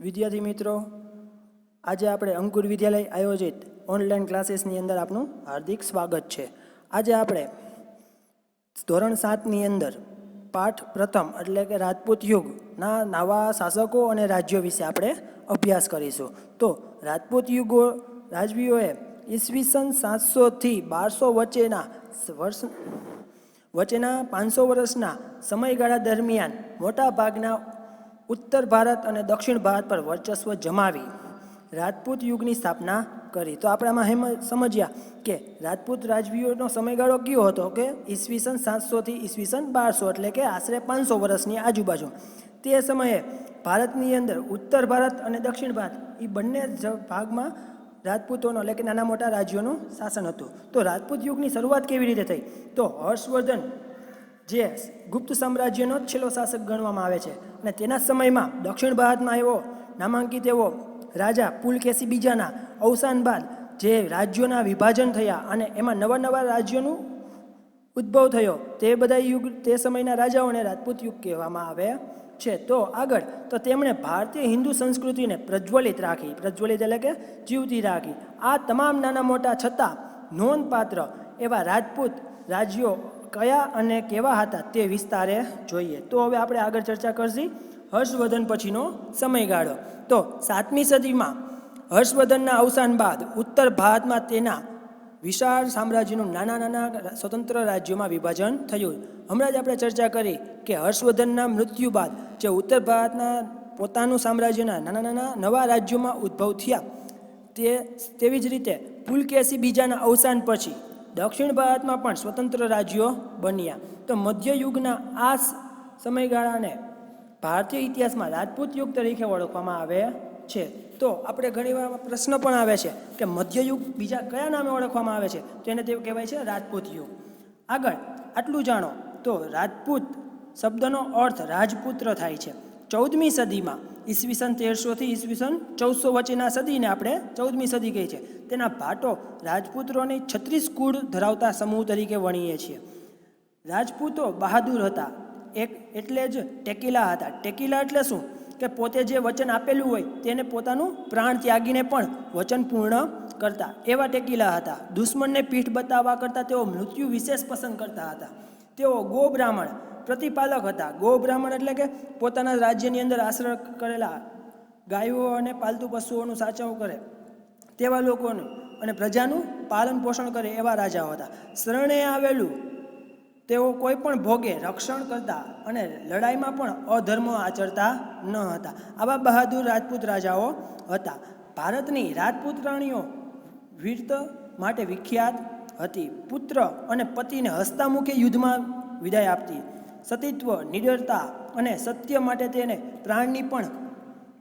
વિદ્યાર્થી મિત્રો, આજે આપણે અંકુર વિદ્યાલય આયોજિત ઓનલાઈન ક્લાસીસની અંદર આપનું હાર્દિક સ્વાગત છે. આજે આપણે ધોરણ 7ની અંદર પાઠ પ્રથમ એટલે કે રાજપૂત યુગના નવા શાસકો અને રાજ્યો વિશે આપણે અભ્યાસ કરીશું. તો રાજપૂત યુગો રાજવીઓએ ઈસવીસન 700થી 1200 વચ્ચેના 500 વર્ષના સમયગાળા દરમિયાન મોટા ભાગના ઉત્તર ભારત અને દક્ષિણ ભારત પર વર્ચસ્વ જમાવી રાજપૂત યુગની સ્થાપના કરી. તો આપણે આમાં સમજ્યા કે રાજપૂત રાજવીઓનો સમયગાળો કયો હતો કે ઈસવીસન 700થી ઈસવીસન 1200 એટલે કે આશરે 500 વર્ષની આજુબાજુ. તે સમયે ભારતની અંદર ઉત્તર ભારત અને દક્ષિણ ભારત એ બંને ભાગમાં રાજપૂતોનો એટલે કે નાના મોટા રાજ્યોનું શાસન હતું. તો રાજપૂત યુગની શરૂઆત કેવી રીતે થઈ? તો હર્ષવર્ધન જે ગુપ્ત સામ્રાજ્યનો છેલ્લો શાસક ગણવામાં આવે છે અને તેના સમયમાં દક્ષિણ ભારતમાં એવો નામાંકિત એવો રાજા પુલકેશી બીજાના અવસાન બાદ જે રાજ્યોના વિભાજન થયા અને એમાં નવા નવા રાજ્યોનું ઉદ્ભવ થયો, તે બધા યુગ તે સમયના રાજાઓને રાજપૂત યુગ કહેવામાં આવે છે. તો આગળ તો તેમણે ભારતીય હિન્દુ સંસ્કૃતિને પ્રજ્વલિત એટલે કે જીવતી રાખી. આ તમામ નાના મોટા છતાં નોંધપાત્ર એવા રાજપૂત રાજ્યો કયા અને કેવા હતા તે વિસ્તારે જોઈએ. તો હવે આપણે આગળ ચર્ચા કરશી હર્ષવર્ધન પછીનો સમયગાળો. તો 7મી સદીમાં હર્ષવર્ધનના અવસાન બાદ ઉત્તર ભારતમાં તેના વિશાળ સામ્રાજ્યનું નાના નાના સ્વતંત્ર રાજ્યોમાં વિભાજન થયું. હમણાં જ આપણે ચર્ચા કરી કે હર્ષવર્ધનના મૃત્યુ બાદ જે ઉત્તર ભારતના પોતાનું સામ્રાજ્યના નાના નાના નવા રાજ્યોમાં ઉદ્ભવ થયા, તેવી જ રીતે પુલકેશી બીજાના અવસાન પછી દક્ષિણ ભારતમાં પણ સ્વતંત્ર રાજ્યો બન્યા. તો મધ્યયુગના આ સમયગાળાને ભારતીય ઇતિહાસમાં રાજપૂત યુગ તરીકે ઓળખવામાં આવે છે. તો આપણે ઘણીવાર પ્રશ્ન પણ આવે છે કે મધ્યયુગ બીજા કયા નામે ઓળખવામાં આવે છે? તો એને તે કહેવાય છે રાજપૂત યુગ. આગળ આટલું જાણો તો રાજપૂત શબ્દનો અર્થ રાજપુત્ર થાય છે. 14મી સદીમાં ઈસવીસન 1300થી ઈસવીસન 1400 વચ્ચેના સદીને આપણે 14મી સદી કહી છે. તેના ભાટો રાજપુત્રોની 36 કુળ ધરાવતા સમૂહ તરીકે વણીએ છીએ. રાજપૂતો બહાદુર હતા, એટલે જ ટેકીલા હતા. ટેકીલા એટલે શું? કે પોતે જે વચન આપેલું હોય તેને પોતાનું પ્રાણ ત્યાગીને પણ વચન પૂર્ણ કરતા, એવા ટેકીલા હતા. દુશ્મનને પીઠ બતાવવા કરતાં તેઓ મૃત્યુ વિશેષ પસંદ કરતા હતા. તેઓ ગો બ્રાહ્મણ પ્રતિપાલક હતા. ગો બ્રાહ્મણ એટલે કે પોતાના રાજ્યની અંદર આશ્રય કરેલા ગાયો અને પાલતુ પશુઓનું સાચવવું કરે તેવા લોકોનું અને પ્રજાનું પાલન પોષણ કરે એવા રાજાઓ હતા. શરણે આવેલું તેઓ કોઈ પણ ભોગે રક્ષણ કરતા અને લડાઈમાં પણ અધર્મ આચરતા ન હતા. આવા બહાદુર રાજપૂત રાજાઓ હતા. ભારતની રાજપૂત રાણીઓ વીરત માટે વિખ્યાત હતી. પુત્ર અને પતિને હસ્તમુખે યુદ્ધમાં વિદાય આપતી. સતીત્વ, નિડરતા અને સત્ય માટે તેને પ્રાણની પણ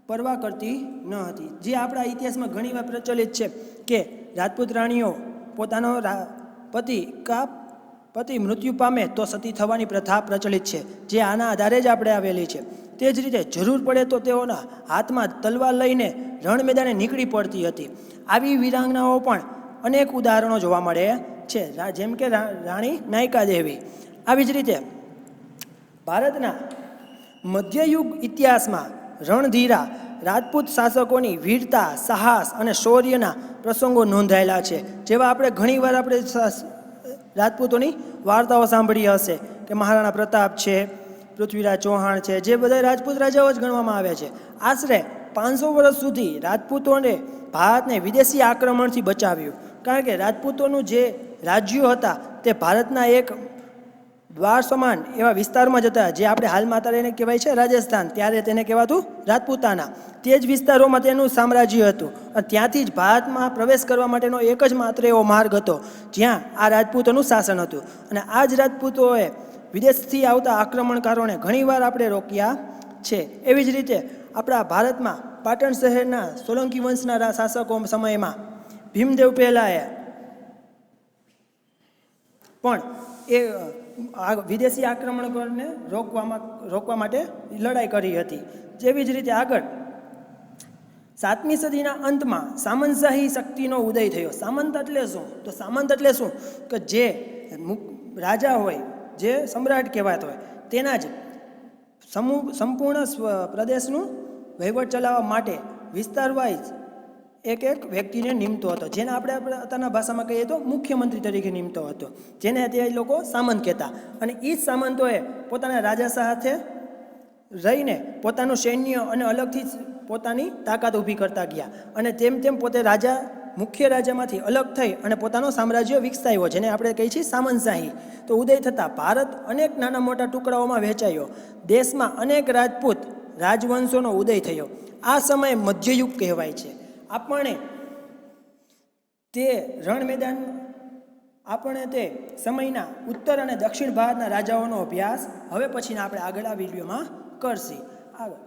પરવા કરતી ન હતી. જે આપણા ઇતિહાસમાં ઘણીવાર પ્રચલિત છે કે રાજપૂત રાણીઓ પોતાનો પતિ મૃત્યુ પામે તો સતી થવાની પ્રથા પ્રચલિત છે, જે આના આધારે જ આપણે આવેલી છે. તે જ રીતે જરૂર પડે તો તેઓના હાથમાં તલવાર લઈને રણ મેદાને નીકળી પડતી હતી. આવી વીરાંગનાઓ પણ અનેક ઉદાહરણો જોવા મળે છે, જેમ કે રાણી નાયકા દેવી. આવી જ રીતે ભારતના મધ્યયુગ ઇતિહાસમાં રણધીરા રાજપૂત શાસકોની વીરતા, સાહસ અને શૌર્યના પ્રસંગો નોંધાયેલા છે. જેવા આપણે ઘણીવાર આપણે રાજપૂતોની વાર્તાઓ સાંભળી હશે કે મહારાણા પ્રતાપ છે, પૃથ્વીરાજ ચૌહાણ છે, જે બધા રાજપૂત રાજાઓ જ ગણવામાં આવ્યા છે. આશરે 500 વર્ષ સુધી રાજપૂતોને ભારતને વિદેશી આક્રમણથી બચાવ્યું, કારણ કે રાજપૂતોનું જે રાજ્યો હતા તે ભારતના એક દ્વાર સમાન એવા વિસ્તારમાં જતા, જે આપણે હાલમાં અત્યારે એને કહેવાય છે રાજસ્થાન, ત્યારે તેને કહેવાતું રાજપૂતાના. તે જ વિસ્તારોમાં તેનું સામ્રાજ્ય હતું અને ત્યાંથી જ ભારતમાં પ્રવેશ કરવા માટેનો એક જ માત્ર એવો માર્ગ હતો જ્યાં આ રાજપૂતોનું શાસન હતું. અને આ જ રાજપૂતોએ વિદેશથી આવતા આક્રમણકારોને ઘણીવાર આપણે રોક્યા છે. એવી જ રીતે આપણા ભારતમાં પાટણ શહેરના સોલંકી વંશના શાસકો સમયમાં ભીમદેવ પહેલાએ પણ એ વિદેશી આક્રમણકારોને રોકવા માટે લડાઈ કરી હતી. જેવી જ રીતે આગળ 7મી સદીના અંતમાં સામંતશાહી શક્તિનો ઉદય થયો. સામંત એટલે શું? તો સામંત એટલે શું કે જે રાજા હોય, જે સમ્રાટ કહેવાતો હોય, તેના જ સંપૂર્ણ પ્રદેશનું વહીવટ ચલાવવા માટે વિસ્તાર વાઇઝ એક એક વ્યક્તિને નિમતો હતો, જેને આપણે અત્યારના ભાષામાં કહીએ તો મુખ્યમંત્રી તરીકે નિમતો હતો, જેને તે લોકો સામંત કહેતા. અને એ જ સામંતોએ પોતાના રાજા સાથે રહીને પોતાનું સૈન્ય અને અલગથી પોતાની તાકાત ઊભી કરતા ગયા. અને તેમ તેમ પોતે રાજા મુખ્ય રાજામાંથી અલગ થઈ અને પોતાનો સામ્રાજ્ય વિકસાવ્યો, જેને આપણે કહીએ છીએ સામંતશાહી. તો ઉદય થતાં ભારત અનેક નાના મોટા ટુકડાઓમાં વહેંચાયો. દેશમાં અનેક રાજપૂત રાજવંશોનો ઉદય થયો. આ સમય મધ્યયુગ કહેવાય છે. આપણે તે રણ મેદાન આપણે તે સમયના ઉત્તર અને દક્ષિણ ભારતના રાજાઓનો અભ્યાસ હવે પછીના આપણે આગળ આ વિડીયોમાં કરશી. આગળ